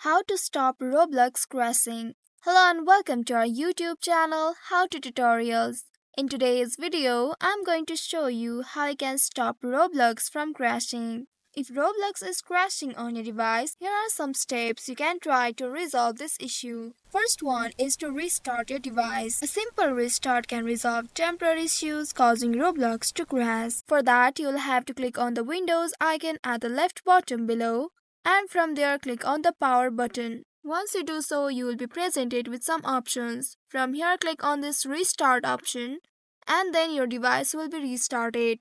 How to stop Roblox crashing. Hello and welcome to our YouTube channel How to Tutorials. In today's video, I'm going to show you how you can stop Roblox from crashing. If Roblox is crashing on your device, here are some steps you can try to resolve this issue. First one is to restart your device. A simple restart can resolve temporary issues causing Roblox to crash. For that, you'll have to click on the Windows icon at the left bottom below and from there click on the power button. Once you do so, you will be presented with some options. From here click on this restart option and then your device will be restarted.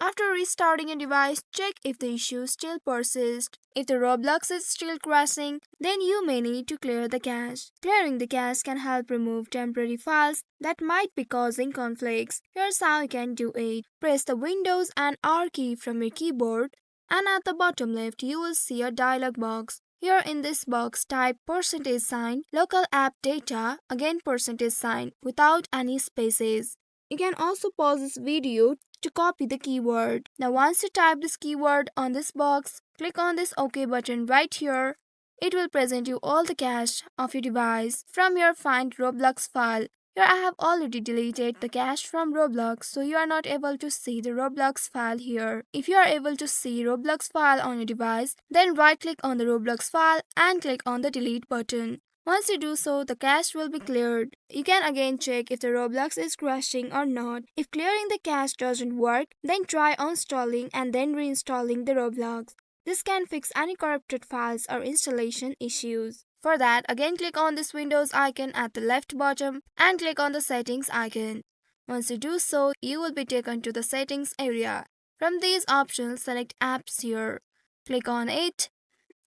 After restarting your device, check if the issue still persists. If the Roblox is still crashing, then you may need to clear the cache. Clearing the cache can help remove temporary files that might be causing conflicts. Here's how you can do it. Press the Windows and R key from your keyboard and at the bottom left you will see a dialog box. Here in this box type %sign local app data again %sign without any spaces. You can also pause this video to copy the keyword. Now once you type this keyword on this box, click on this OK button right here. It will present you all the cache of your device. From your find Roblox file. Here I have already deleted the cache from Roblox, so you are not able to see the Roblox file here. If you are able to see Roblox file on your device, then right click on the Roblox file and click on the delete button. Once you do so, the cache will be cleared. You can again check if the Roblox is crashing or not. If clearing the cache doesn't work, then try uninstalling and then reinstalling the Roblox. This can fix any corrupted files or installation issues. For that, again click on this Windows icon at the left bottom and click on the settings icon. Once you do so, you will be taken to the settings area. From these options, select apps here. Click on it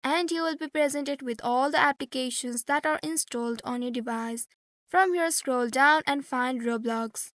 and you will be presented with all the applications that are installed on your device. From here, scroll down and find Roblox.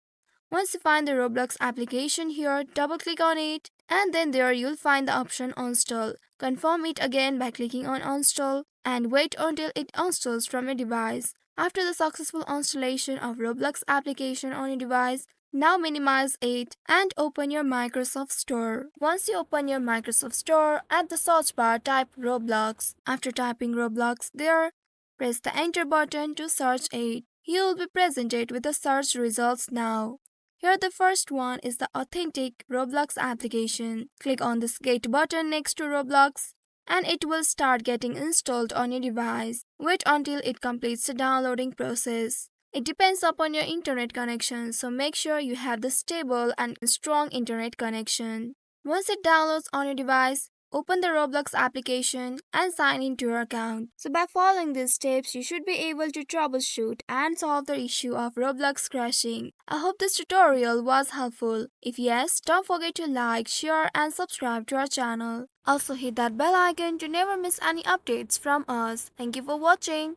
Once you find the Roblox application here, double click on it and then there you'll find the option uninstall. Confirm it again by clicking on uninstall and wait until it installs from your device. After the successful installation of Roblox application on your device, now minimize it and open your Microsoft Store. Once you open your Microsoft Store, at the search bar type Roblox. After typing Roblox there, press the enter button to search it. You will be presented with the search results now. Here the first one is the authentic Roblox application. Click on this Get button next to Roblox and it will start getting installed on your device. Wait until it completes the downloading process. It depends upon your internet connection, so make sure you have the stable and strong internet connection. Once it downloads on your device, open the Roblox application and sign into your account. So by following these steps, you should be able to troubleshoot and solve the issue of Roblox crashing. I hope this tutorial was helpful. If yes, don't forget to like, share and subscribe to our channel. Also hit that bell icon to never miss any updates from us. Thank you for watching.